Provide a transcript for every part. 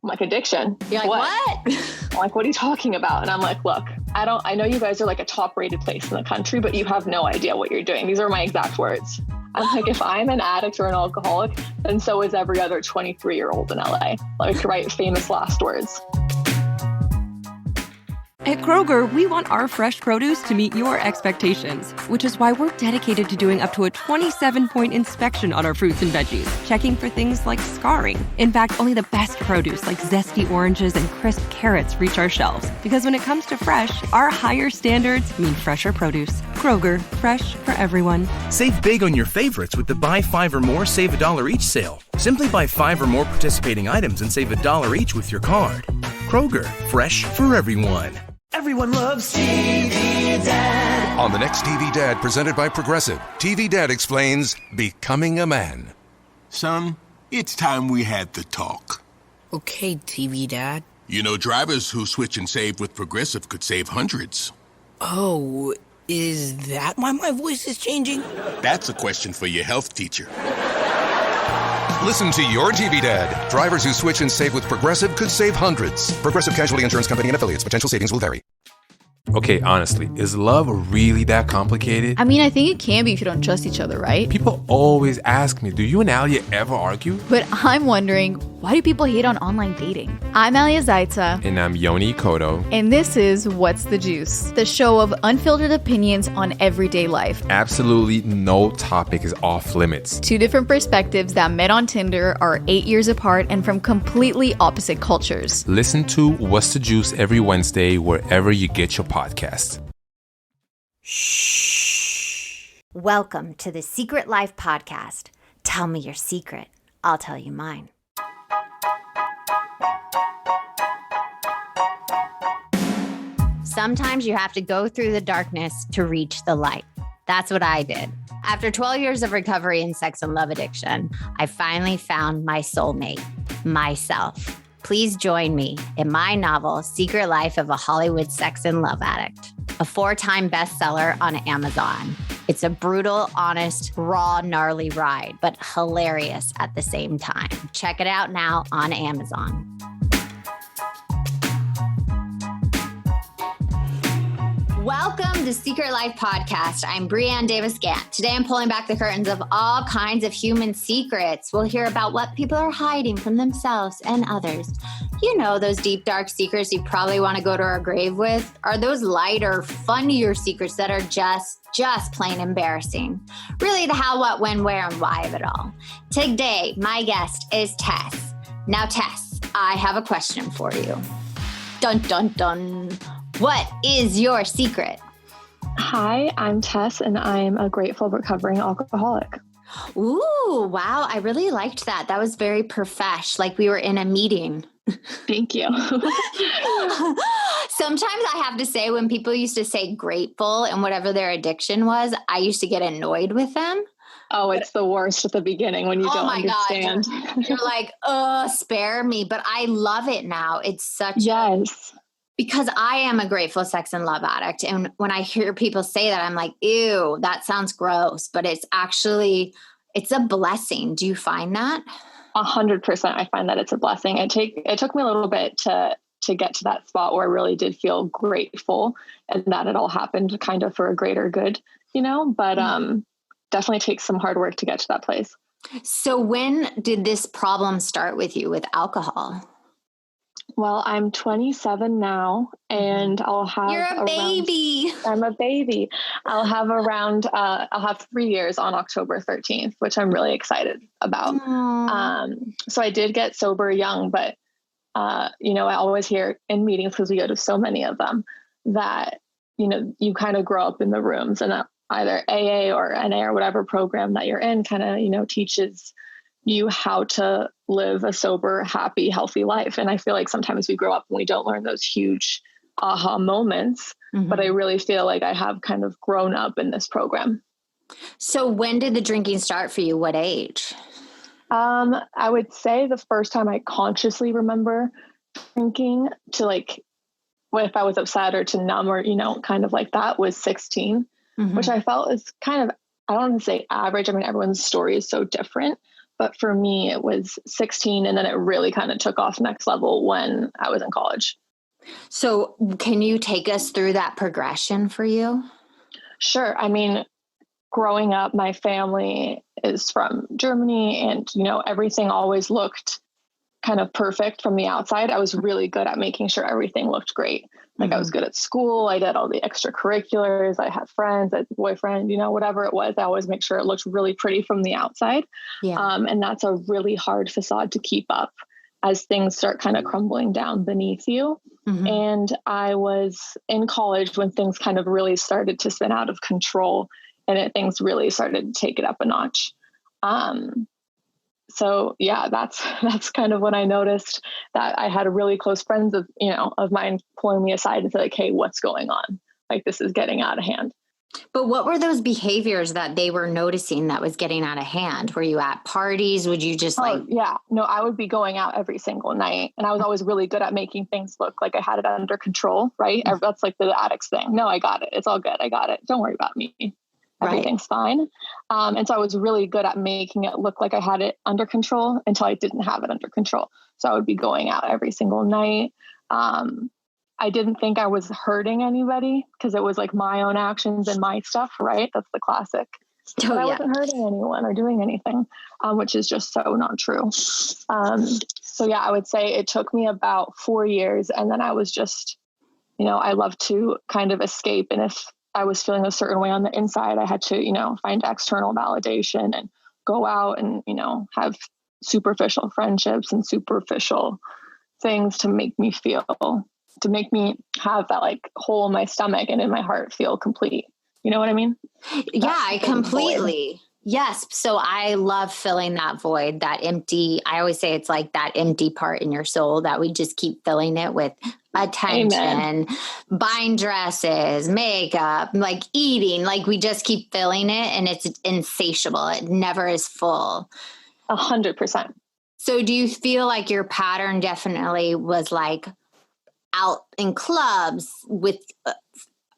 I'm like, addiction? You're like, what? I'm like, what are you talking about? And I'm like, look, I know you guys are like a top rated place in the country, but you have no idea what you're doing. These are my exact words. I'm like, if I'm an addict or an alcoholic, then so is every other 23-year-old in LA. Like, right, famous last words. At Kroger, we want our fresh produce to meet your expectations, which is why we're dedicated to doing up to a 27-point inspection on our fruits and veggies, checking for things like scarring. In fact, only the best produce like zesty oranges and crisp carrots reach our shelves. Because when it comes to fresh, our higher standards mean fresher produce. Kroger, fresh for everyone. Save big on your favorites with the Buy 5 or More, Save $1 each sale. Simply buy 5 or more participating items and save $1 each with your card. Kroger, fresh for everyone. Everyone loves TV Dad. On the next TV Dad, presented by Progressive, TV Dad explains becoming a man. Son, it's time we had the talk. Okay, TV Dad. You know, drivers who switch and save with Progressive could save hundreds. Oh, is that why my voice is changing? That's a question for your health teacher. Listen to your TV Dad. Drivers who switch and save with Progressive could save hundreds. Progressive Casualty Insurance Company and affiliates. Potential savings will vary. Okay, honestly, is love really that complicated? I mean, I think it can be if you don't trust each other, right? People always ask me, do you and Alia ever argue? But I'm wondering, why do people hate on online dating? I'm Alia Zaitza. And I'm Yoni Koto. And this is What's the Juice? The show of unfiltered opinions on everyday life. Absolutely no topic is off limits. Two different perspectives that met on Tinder, are 8 years apart, and from completely opposite cultures. Listen to What's the Juice every Wednesday wherever you get your podcasts. Shh. Welcome to the Secret Life Podcast. Tell me your secret. I'll tell you mine. Sometimes you have to go through the darkness to reach the light. That's what I did. After 12 years of recovery in sex and love addiction, I finally found my soulmate, myself. Please join me in my novel, Secret Life of a Hollywood Sex and Love Addict, a 4-time bestseller on Amazon. It's a brutal, honest, raw, gnarly ride, but hilarious at the same time. Check it out now on Amazon. Welcome to Secret Life Podcast. I'm Brianne Davis-Gantt. Today I'm pulling back the curtains of all kinds of human secrets. We'll hear about what people are hiding from themselves and others. You know, those deep, dark secrets you probably want to go to our grave with? Are those lighter, funnier secrets that are just plain embarrassing? Really the how, what, when, where, and why of it all. Today, my guest is Tess. Now, Tess, I have a question for you. Dun, dun, dun. What is your secret? Hi, I'm Tess, and I'm a grateful recovering alcoholic. Ooh, wow. I really liked that. That was very profesh, like we were in a meeting. Thank you. Sometimes I have to say, when people used to say grateful and whatever their addiction was, I used to get annoyed with them. Oh, it's the worst at the beginning when you don't understand. God. You're like, spare me. But I love it now. It's such yes. Because I am a grateful sex and love addict. And when I hear people say that, I'm like, ew, that sounds gross. But it's a blessing. Do you find that? 100%. I find that it's a blessing. It took me a little bit to get to that spot where I really did feel grateful and that it all happened kind of for a greater good, but definitely takes some hard work to get to that place. So when did this problem start with you with alcohol? Well, I'm 27 now, and I'll have... You're a baby. I'm a baby. I'll have 3 years on October 13th, which I'm really excited about. So I did get sober young, but, I always hear in meetings, because we go to so many of them, that, you kind of grow up in the rooms, and either AA or NA or whatever program that you're in kind of, teaches you how to live a sober, happy, healthy life. And I feel like sometimes we grow up and we don't learn those huge aha moments, but I really feel like I have kind of grown up in this program. So when did the drinking start for you? What age? I would say the first time I consciously remember drinking to if I was upset or to numb or, kind of like that was 16, which I felt is kind of, I don't want to say average. I mean, everyone's story is so different, But for me, it was 16. And then it really kind of took off next level when I was in college. So can you take us through that progression for you? Sure. I mean, growing up, my family is from Germany, and, everything always looked kind of perfect from the outside. I was really good at making sure everything looked great. Like I was good at school. I did all the extracurriculars. I had friends, I had a boyfriend, whatever it was. I always make sure it looked really pretty from the outside. Yeah. And that's a really hard facade to keep up as things start kind of crumbling down beneath you. And I was in college when things kind of really started to spin out of control, and things really started to take it up a notch. So yeah, that's kind of when I noticed that I had a really close friends of mine pulling me aside and say, like, hey, what's going on? Like, this is getting out of hand. But what were those behaviors that they were noticing that was getting out of hand? Were you at parties? Would you just yeah, no, I would be going out every single night, and I was always really good at making things look like I had it under control. Right. That's like the addicts thing. No, I got it. It's all good. I got it. Don't worry about me. Everything's fine. And so I was really good at making it look like I had it under control until I didn't have it under control. So I would be going out every single night. I didn't think I was hurting anybody because it was like my own actions and my stuff, right? That's the classic. But I wasn't hurting anyone or doing anything, which is just so not true. So yeah, I would say it took me about 4 years. And then I was just, I love to kind of escape. And if I was feeling a certain way on the inside, I had to, find external validation and go out and, have superficial friendships and superficial things to make me have that like hole in my stomach and in my heart feel complete. You know what I mean? Yeah, I completely. Yes. So I love filling that void, that empty. I always say it's like that empty part in your soul that we just keep filling it with attention, Amen. Buying dresses, makeup, like eating, like we just keep filling it and it's insatiable. It never is full. 100%. So do you feel like your pattern definitely was like out in clubs with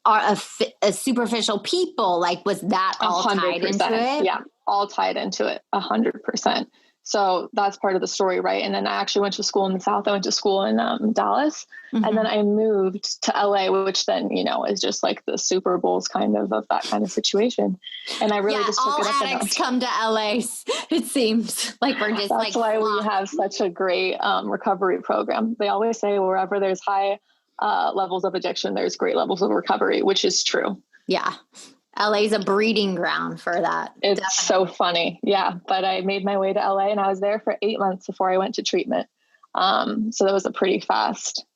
a superficial people? Like, was that all 100%. tied into it? Yeah, all tied into it 100%. So that's part of the story, right? And then I actually went to school in the South. I went to school in Dallas, and then I moved to LA, which then, is just like the Super Bowls kind of that kind of situation. And I really just took it up. All addicts come to LA. It seems like we're just that's why we have such a great recovery program. They always say wherever there's high levels of addiction, there's great levels of recovery, which is true. Yeah. LA's a breeding ground for that. It's definitely so funny. Yeah. But I made my way to LA and I was there for 8 months before I went to treatment. So that was a pretty fast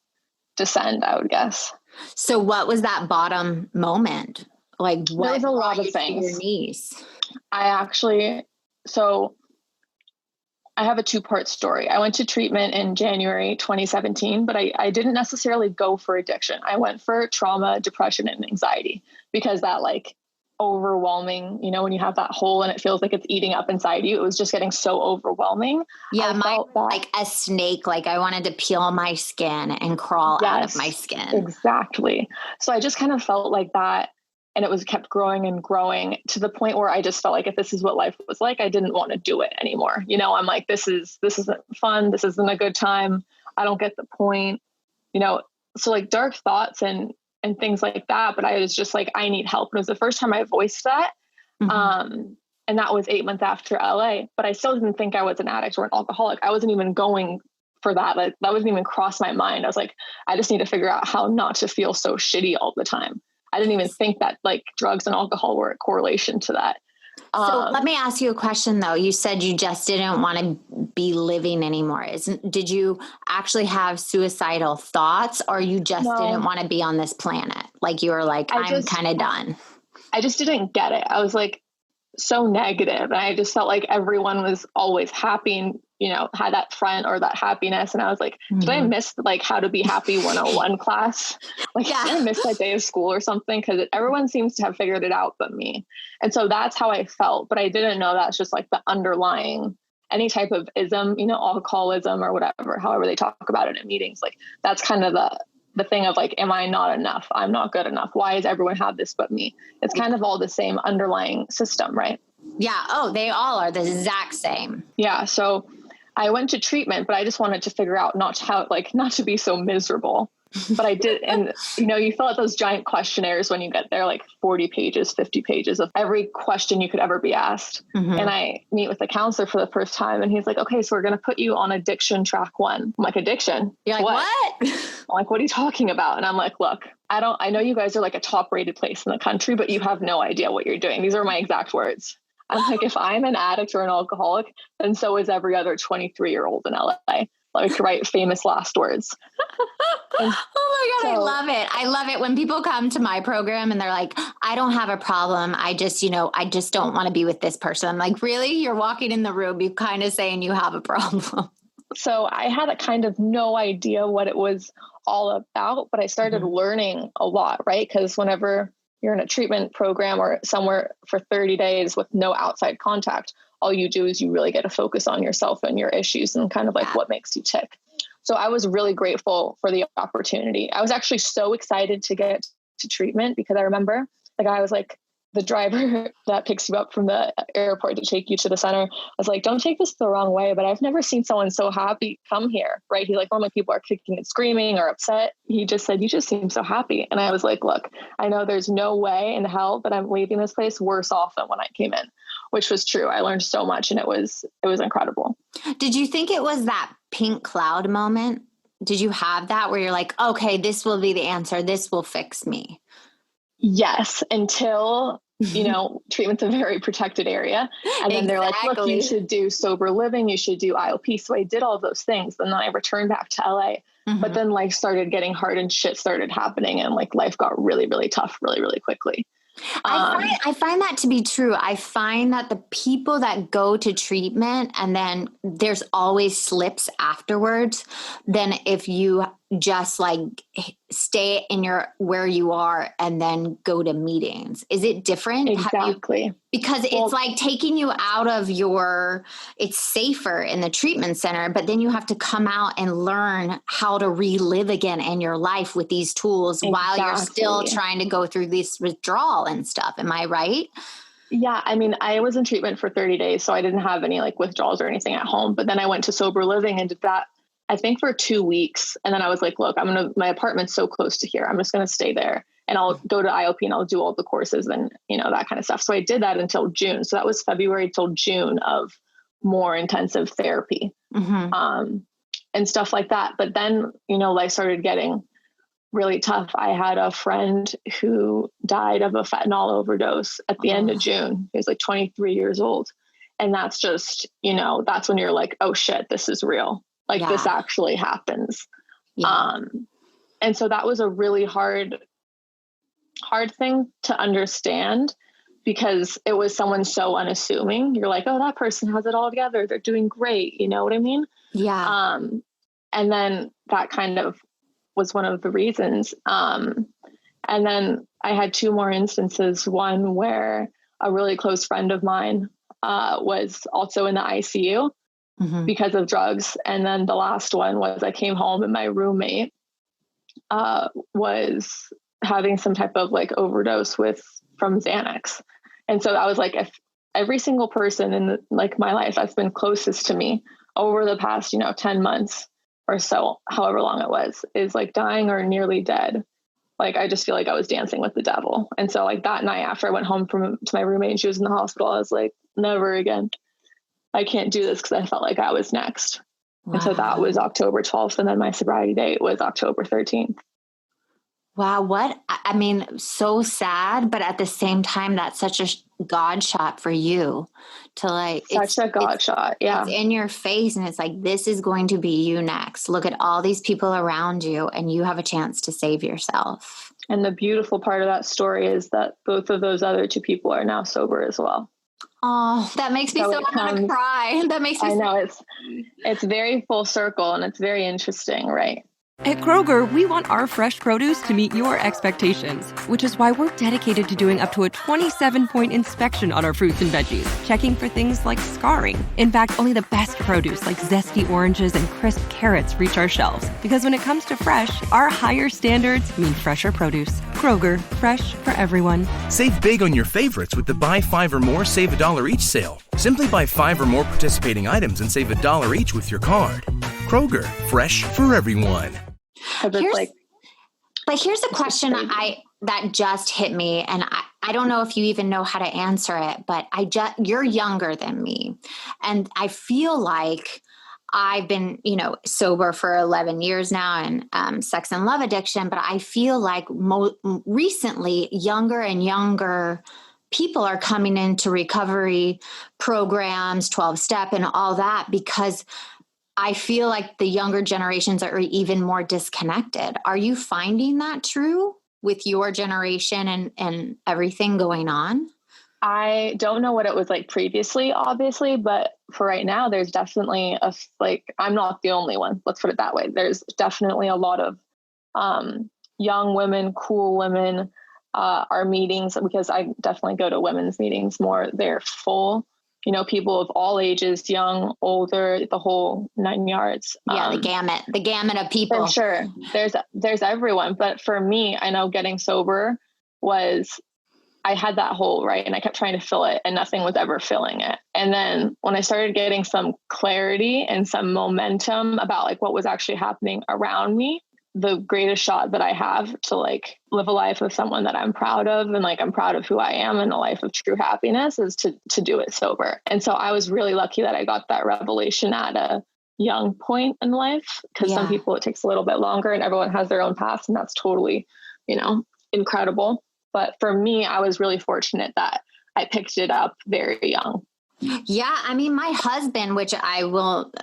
descent, I would guess. So what was that bottom moment? Like what? There was a lot of things. Your knees. I have a 2-part story. I went to treatment in January 2017, but I didn't necessarily go for addiction. I went for trauma, depression, and anxiety because that like overwhelming, when you have that hole and it feels like it's eating up inside you, it was just getting so overwhelming. Yeah. Like a snake, like I wanted to peel my skin and crawl out of my skin. Exactly. So I just kind of felt like that. And it was kept growing and growing to the point where I just felt like if this is what life was like, I didn't want to do it anymore. I'm like, this isn't fun. This isn't a good time. I don't get the point, so like dark thoughts and things like that. But I was just like, I need help. And it was the first time I voiced that. And that was 8 months after LA, but I still didn't think I was an addict or an alcoholic. I wasn't even going for that. Like, that wasn't even cross my mind. I was like, I just need to figure out how not to feel so shitty all the time. I didn't even think that like drugs and alcohol were a correlation to that. So let me ask you a question though. You said you just didn't want to be living anymore. Did you actually have suicidal thoughts or you just didn't want to be on this planet? Like you were like, I'm kind of done. I just didn't get it. I was like so negative and I just felt like everyone was always happy and, had that front or that happiness. And I was like, did I miss like how to be happy 101 class? Like, did I miss that day of school or something? Because everyone seems to have figured it out but me. And so that's how I felt. But I didn't know that's just like the underlying, any type of ism, alcoholism or whatever, however they talk about it in meetings. Like that's kind of the thing of like, am I not enough? I'm not good enough. Why does everyone have this but me? It's kind of all the same underlying system, right? Yeah. Oh, they all are the exact same. Yeah. So I went to treatment, but I just wanted to figure out not to be so miserable. But I did. And, you fill out those giant questionnaires when you get there, like 40 pages, 50 pages of every question you could ever be asked. Mm-hmm. And I meet with the counselor for the first time and he's like, okay, so we're going to put you on addiction track 1. I'm like, addiction? You're like, what? I'm like, what are you talking about? And I'm like, look, I know you guys are like a top rated place in the country, but you have no idea what you're doing. These are my exact words. I'm like, if I'm an addict or an alcoholic, then so is every other 23-year-old in LA. Like, write famous last words. Oh my God, I love it. I love it when people come to my program and they're like, I don't have a problem. I just don't want to be with this person. I'm like, really? You're walking in the room, you kind of saying you have a problem. So I had a kind of no idea what it was all about, but I started learning a lot, right? Because whenever you're in a treatment program or somewhere for 30 days with no outside contact, all you do is you really get to focus on yourself and your issues and kind of like what makes you tick. So I was really grateful for the opportunity. I was actually so excited to get to treatment because I remember the guy was like, the driver that picks you up from the airport to take you to the center was like, don't take this the wrong way, but I've never seen someone so happy come here, right? He's like, normally people are kicking and screaming or upset. He just said, you just seem so happy. And I was like, look, I know there's no way in hell that I'm leaving this place worse off than when I came in, which was true. I learned so much and it was incredible. Did you think it was that pink cloud moment? Did you have that where you're like, okay, this will be the answer. This will fix me? Yes, until, treatment's a very protected area. And then they're like, look, you should do sober living. You should do IOP. So I did all those things. And then I returned back to LA, but then life started getting hard and shit started happening. And like life got really, really tough, really, really quickly. I find that to be true. I find that the people that go to treatment and then there's always slips afterwards, then if you just like stay in where you are and then go to meetings. Is it different? Exactly. Because it's like taking you out of it's safer in the treatment center, but then you have to come out and learn how to relive again in your life with these tools while you're still trying to go through this withdrawal and stuff. Am I right? Yeah. I mean, I was in treatment for 30 days, so I didn't have any like withdrawals or anything at home, but then I went to sober living and did that, I think for 2 weeks. And then I was like, look, my apartment's so close to here. I'm just going to stay there and I'll go to IOP and I'll do all the courses and, that kind of stuff. So I did that until June. So that was February till June of more intensive therapy, and stuff like that. But then, life started getting really tough. I had a friend who died of a fentanyl overdose at the end of June. He was like 23 years old. And that's just, that's when you're like, oh shit, this is real. Like this actually happens. Yeah. And so that was a really hard thing to understand because it was someone so unassuming. You're like, oh, that person has it all together. They're doing great. You know what I mean? Yeah. And then that kind of was one of the reasons. And then I had 2 more instances. One where a really close friend of mine was also in the ICU because of drugs. And then the last one was I came home and my roommate was having some type of like overdose from Xanax. And so I was like, if every single person in like my life that's been closest to me over the past, 10 months or so, however long it was, is like dying or nearly dead, like, I just feel like I was dancing with the devil. And so like that night after I went home to my roommate and she was in the hospital, I was like, never again. I can't do this because I felt like I was next. Wow. And so that was October 12th. And then my sobriety date was October 13th. Wow. I mean, so sad, but at the same time, that's such a God shot for you to like. Such a God shot. Yeah. It's in your face and it's like, this is going to be you next. Look at all these people around you and you have a chance to save yourself. And the beautiful part of that story is that both of those other 2 people are now sober as well. Oh, that makes me so want to cry. That makes me. I know it's very full circle and it's very interesting, right? At Kroger, we want our fresh produce to meet your expectations, which is why we're dedicated to doing up to a 27-point inspection on our fruits and veggies, checking for things like scarring. In fact, only the best produce like zesty oranges and crisp carrots reach our shelves. Because when it comes to fresh, our higher standards mean fresher produce. Kroger, fresh for everyone. Save big on your favorites with the Buy 5 or More Save $1 each sale. Simply buy 5 or more participating items and save $1 each with your card. Kroger, fresh for everyone. Here's a question that just hit me, and I don't know if you even know how to answer it, but you're younger than me, and I feel like I've been, sober for 11 years now and sex and love addiction, but I feel like recently younger and younger people are coming into recovery programs, 12-step and all that, because I feel like the younger generations are even more disconnected. Are you finding that true with your generation and everything going on? I don't know what it was like previously, obviously, but for right now, there's definitely I'm not the only one. Let's put it that way. There's definitely a lot of young women, cool women, our meetings, because I definitely go to women's meetings more. They're full. People of all ages, young, older, the whole 9 yards. Yeah, the gamut of people. For sure. There's everyone. But for me, I know getting sober I had that hole, right? And I kept trying to fill it and nothing was ever filling it. And then when I started getting some clarity and some momentum about what was actually happening around me, the greatest shot that I have to live a life of someone that I'm proud of and I'm proud of who I am and a life of true happiness is to do it sober. And so I was really lucky that I got that revelation at a young point in life, because some people it takes a little bit longer and everyone has their own path, and that's totally, incredible. But for me, I was really fortunate that I picked it up very young. Yeah. I mean, my husband, which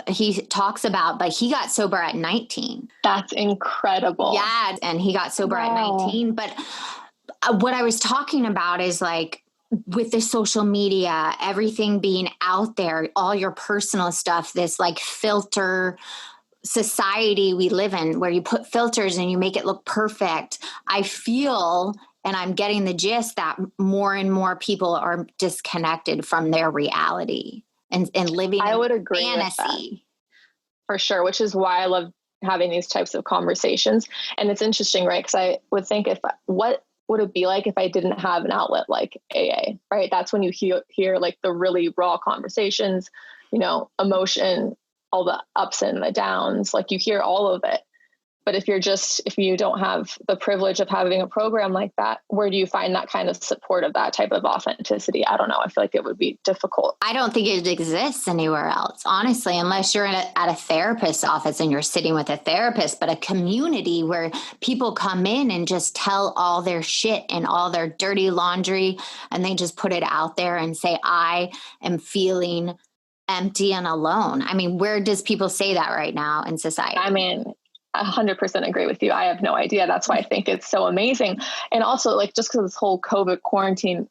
he talks about, but he got sober at 19. That's incredible. Yeah. And he got sober at 19. But what I was talking about is with the social media, everything being out there, all your personal stuff, this filter society we live in where you put filters and you make it look perfect. I feel, and I'm getting the gist, that more and more people are disconnected from their reality and living I would agree fantasy. With that, for sure, which is why I love having these types of conversations. And it's interesting, right? Because I would think what would it be like if I didn't have an outlet like AA, right? That's when you hear the really raw conversations, emotion, all the ups and the downs, you hear all of it. But if you don't have the privilege of having a program like that, where do you find that kind of support of that type of authenticity? I don't know. I feel like it would be difficult. I don't think it exists anywhere else, honestly, unless you're at a therapist's office and you're sitting with a therapist, but a community where people come in and just tell all their shit and all their dirty laundry, and they just put it out there and say, I am feeling empty and alone. I mean, where does people say that right now in society? I mean, 100% agree with you. I have no idea. That's why I think it's so amazing. And also just because this whole COVID quarantine,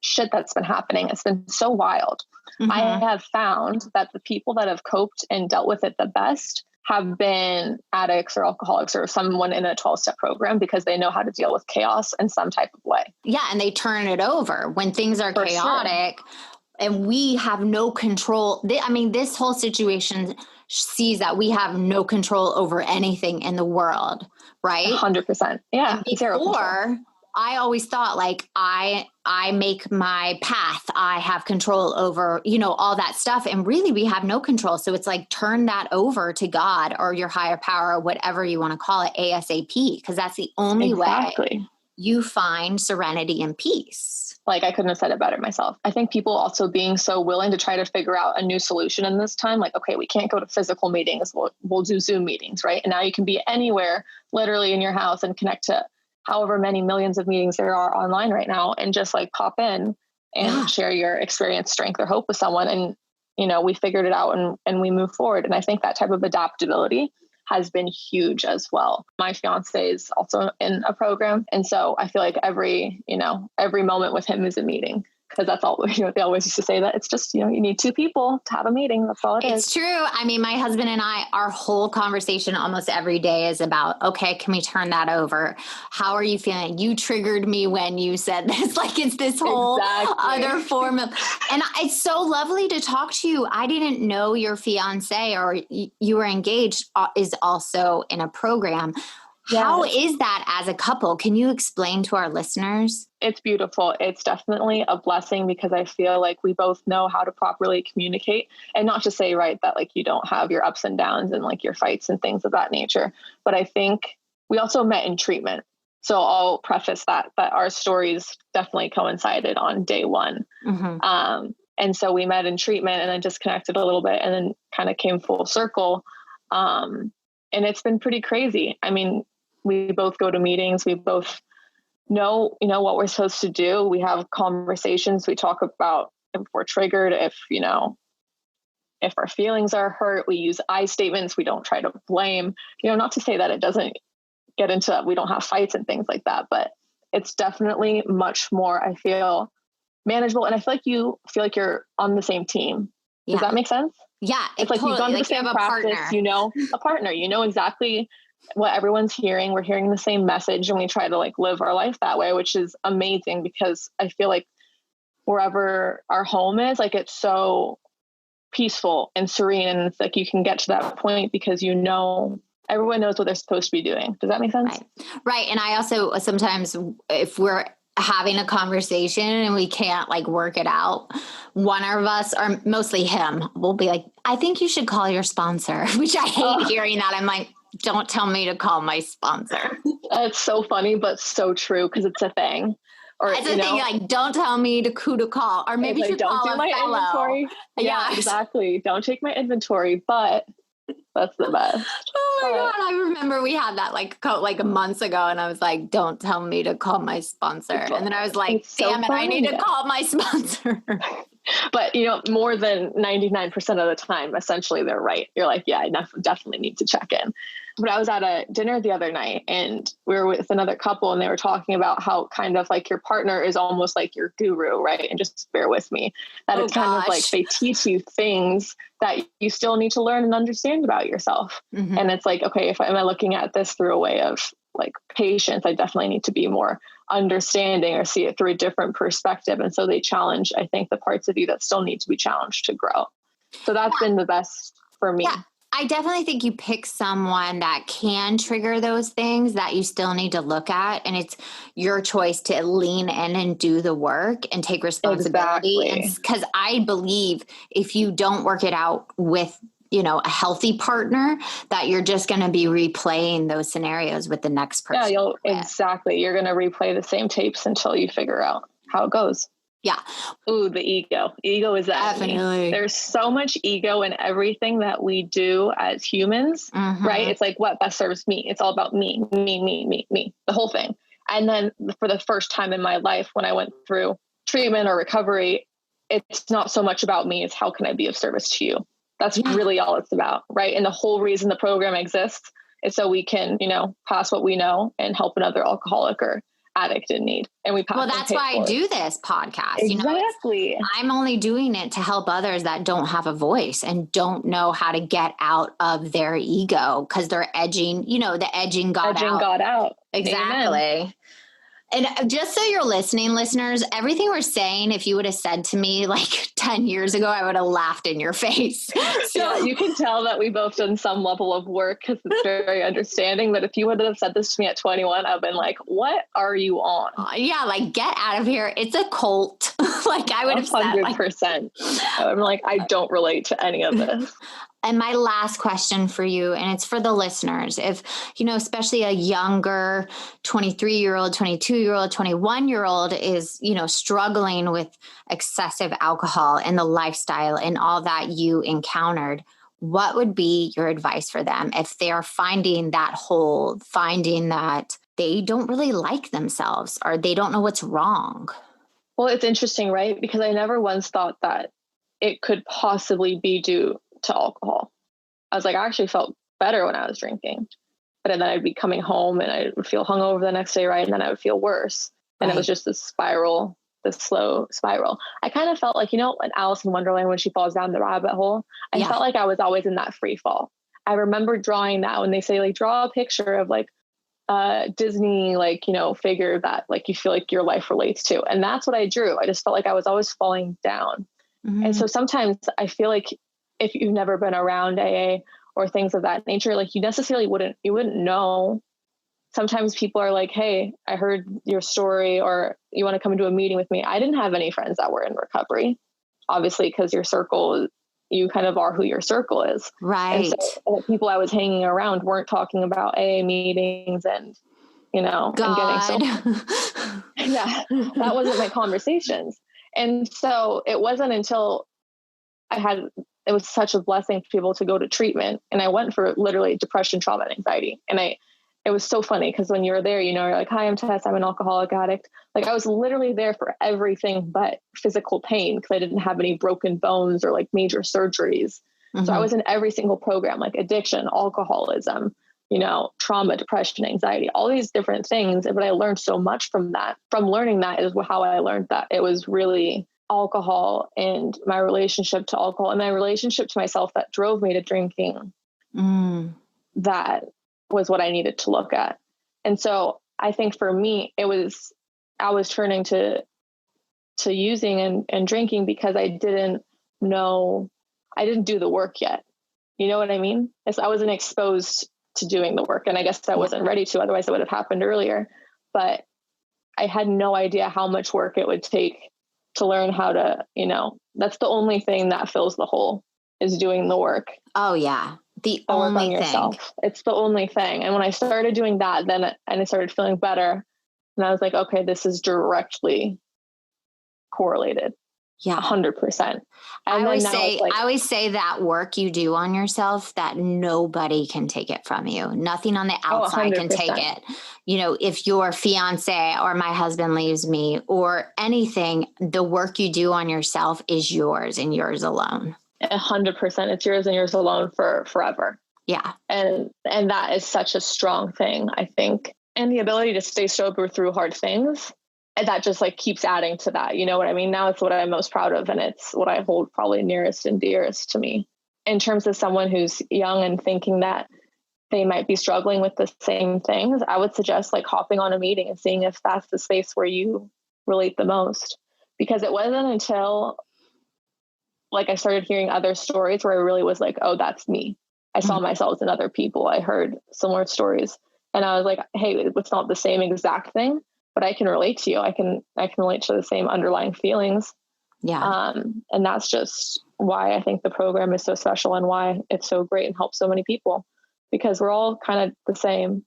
shit that's been happening, it's been so wild. Mm-hmm. I have found that the people that have coped and dealt with it the best have been addicts or alcoholics or someone in a 12-step program, because they know how to deal with chaos in some type of way. Yeah. And they turn it over when things are chaotic. Sure. And we have no control. This whole situation sees that we have no control over anything in the world, right? 100%. Yeah. And before, I always thought I make my path. I have control over, all that stuff. And really we have no control. So it's turn that over to God or your higher power or whatever you want to call it ASAP, because that's the only way you find serenity and peace. I couldn't have said it better myself. I think people also being so willing to try to figure out a new solution in this time. Okay, we can't go to physical meetings. We'll do Zoom meetings, right? And now you can be anywhere, literally in your house, and connect to however many millions of meetings there are online right now, and just pop in and share your experience, strength, or hope with someone. And, we figured it out and we move forward. And I think that type of adaptability has been huge as well. My fiance is also in a program. And so I feel every moment with him is a meeting. Because that's all, they always used to say that it's just, you need two people to have a meeting. That's all it is. It's true. I mean, my husband and I, our whole conversation almost every day is about, okay, can we turn that over? How are you feeling? You triggered me when you said this, like it's this whole other form of, and it's so lovely to talk to you. I didn't know your fiance or you were engaged is also in a program. Yes. How is that as a couple? Can you explain to our listeners? It's beautiful. It's definitely a blessing because I feel like we both know how to properly communicate and not to say, right, that like you don't have your ups and downs and like your fights and things of that nature. But I think we also met in treatment. So I'll preface that our stories definitely coincided on day one. Mm-hmm. And so we met in treatment and then disconnected a little bit and then kind of came full circle. And it's been pretty crazy. I mean, we both go to meetings. We both know, what we're supposed to do. We have conversations. We talk about if we're triggered, if our feelings are hurt, we use I statements. We don't try to blame, not to say that it doesn't get into that. We don't have fights and things like that, but it's definitely much more, I feel, manageable. And I feel like you're on the same team. Does that make sense? Yeah. It's like you've gone to the same practice, a partner, exactly what everyone's hearing. We're hearing the same message and we try to like live our life that way, which is amazing because I feel like wherever our home is, like it's so peaceful and serene. And it's like, you can get to that point because everyone knows what they're supposed to be doing. Does that make sense? Right. And I also sometimes if we're having a conversation and we can't like work it out, one of us, or mostly him, will be like, I think you should call your sponsor, which I hate hearing that. I'm like, don't tell me to call my sponsor. It's so funny, but so true because it's a thing. Or it's a thing, like, don't tell me who to call, or maybe you don't do my inventory. Yeah, exactly. Don't take my inventory, but that's the best. Oh my God. I remember we had that like a months ago and I was like, don't tell me to call my sponsor. And then I was like, damn it, I need to call my sponsor. But, more than 99% of the time, essentially they're right. You're like, yeah, I definitely need to check in. But I was at a dinner the other night and we were with another couple and they were talking about how kind of like your partner is almost like your guru, right? And just bear with me that it's kind of like they teach you things that you still need to learn and understand about yourself. Mm-hmm. And it's like, okay, am I looking at this through a way of like patience? I definitely need to be more understanding or see it through a different perspective. And so they challenge, I think, the parts of you that still need to be challenged to grow. So that's been the best for me. Yeah. I definitely think you pick someone that can trigger those things that you still need to look at. And it's your choice to lean in and do the work and take responsibility. Exactly. Because I believe if you don't work it out with, a healthy partner, that you're just going to be replaying those scenarios with the next person. Yeah, exactly. You're going to replay the same tapes until you figure out how it goes. Yeah. Ooh, the ego. Ego is definitely. There's so much ego in everything that we do as humans, right? It's like what best serves me. It's all about me, the whole thing. And then for the first time in my life, when I went through treatment or recovery, it's not so much about me. It's how can I be of service to you? That's really all it's about, right? And the whole reason the program exists is so we can, pass what we know and help another alcoholic or addict in need. And that's why I do this podcast. Exactly. I'm only doing it to help others that don't have a voice and don't know how to get out of their ego because they're edging, the edging got out. Exactly. Amen. And just so you're listening, listeners, everything we're saying, if you would have said to me like 10 years ago, I would have laughed in your face. So yeah, you can tell that we both done some level of work because it's very understanding. But if you would have said this to me at 21, I've been like, what are you on? Yeah, like get out of here. It's a cult. Like I would have 100%. said. I'm like, I don't relate to any of this. And my last question for you, and it's for the listeners, if, especially a younger 23-year-old, 22-year-old, 21-year-old is, struggling with excessive alcohol and the lifestyle and all that you encountered, what would be your advice for them if they're finding that hole, finding that they don't really like themselves or they don't know what's wrong? Well, it's interesting, right? Because I never once thought that it could possibly be due to alcohol. I was like, I actually felt better when I was drinking, but then I'd be coming home and I would feel hungover the next day, right? And then I would feel worse. And it was just this spiral this slow spiral. I kind of felt like, in Alice in Wonderland, when she falls down the rabbit hole, I felt like I was always in that free fall. I remember drawing that when they say like, draw a picture of like Disney, like, figure that like you feel like your life relates to. And that's what I drew. I just felt like I was always falling down. Mm-hmm. And so sometimes I feel like if you've never been around AA or things of that nature, like you necessarily wouldn't know. Sometimes people are like, hey, I heard your story, or you want to come into a meeting with me. I didn't have any friends that were in recovery, obviously, because your circle, you kind of are who your circle is. Right. And so the people I was hanging around weren't talking about AA meetings and, and getting so, yeah, that wasn't my conversations. And so it wasn't until it was such a blessing to be able to go to treatment. And I went for literally depression, trauma, and anxiety. And it was so funny because when you're there, you're like, hi, I'm Tess. I'm an alcoholic addict. Like I was literally there for everything but physical pain because I didn't have any broken bones or like major surgeries. Mm-hmm. So I was in every single program, like addiction, alcoholism, trauma, depression, anxiety, all these different things. But I learned so much from that. From learning that is how I learned that it was really alcohol and my relationship to alcohol and my relationship to myself that drove me to drinking. That was what I needed to look at. And so I think for me, I was turning to using and drinking because I didn't do the work yet. You know what I mean? I wasn't exposed to doing the work. And I guess I wasn't ready to, otherwise it would have happened earlier. But I had no idea how much work it would take to learn how to, that's the only thing that fills the hole is doing the work. Oh yeah. The only thing. It's the only thing. And when I started doing that, then I started feeling better. And I was like, okay, this is directly correlated. Yeah. 100%. I always say that work you do on yourself, that nobody can take it from you. Nothing on the outside can take it. If your fiance or my husband leaves me or anything, the work you do on yourself is yours and yours alone. 100%. It's yours and yours alone for forever. Yeah. And that is such a strong thing, I think. And the ability to stay sober through hard things, and that just like keeps adding to that. You know what I mean? Now it's what I'm most proud of. And it's what I hold probably nearest and dearest to me in terms of someone who's young and thinking that they might be struggling with the same things. I would suggest like hopping on a meeting and seeing if that's the space where you relate the most, because it wasn't until like I started hearing other stories where I really was like, oh, that's me. I saw myself in other people. I heard similar stories and I was like, hey, it's not the same exact thing, but I can relate to you. I can relate to the same underlying feelings. Yeah. And that's just why I think the program is so special and why it's so great and helps so many people, because we're all kind of the same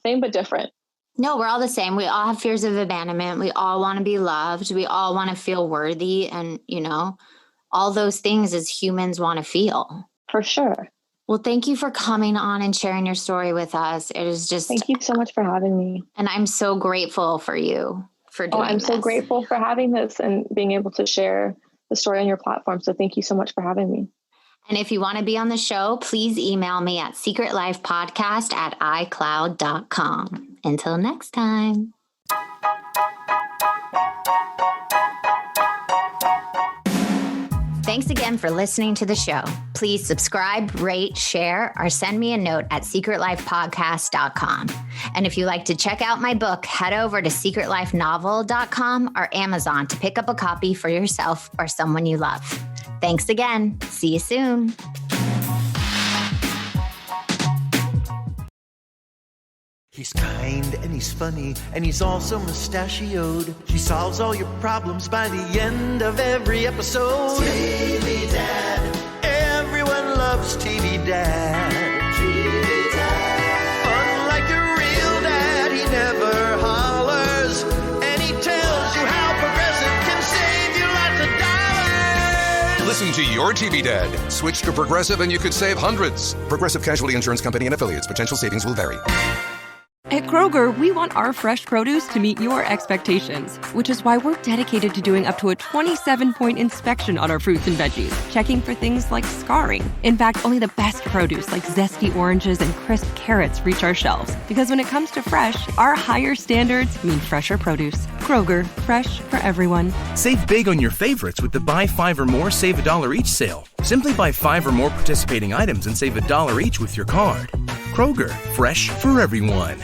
but different. No, we're all the same. We all have fears of abandonment. We all want to be loved. We all want to feel worthy. And, all those things as humans want to feel. For sure. Well, thank you for coming on and sharing your story with us. It is just... Thank you so much for having me. And I'm so grateful for you for doing this. I'm so grateful for having this and being able to share the story on your platform. So thank you so much for having me. And if you want to be on the show, please email me at secretlifepodcast@icloud.com. Until next time. Thanks again for listening to the show. Please subscribe, rate, share, or send me a note at secretlifepodcast.com. And if you like to check out my book, head over to secretlifenovel.com or Amazon to pick up a copy for yourself or someone you love. Thanks again. See you soon. He's kind and he's funny and he's also mustachioed. He solves all your problems by the end of every episode. TV Dad. Everyone loves TV Dad. TV Dad. Unlike a real dad, he never hollers. And he tells you how Progressive can save you lots of dollars. Listen to your TV Dad. Switch to Progressive and you could save hundreds. Progressive Casualty Insurance Company and Affiliates. Potential savings will vary. At Kroger, we want our fresh produce to meet your expectations, which is why we're dedicated to doing up to a 27-point inspection on our fruits and veggies, checking for things like scarring. In fact, only the best produce like zesty oranges and crisp carrots reach our shelves. Because when it comes to fresh, our higher standards mean fresher produce. Kroger, fresh for everyone. Save big on your favorites with the Buy 5 or More, Save $1 each sale. Simply buy 5 or more participating items and save $1 each with your card. Kroger, fresh for everyone.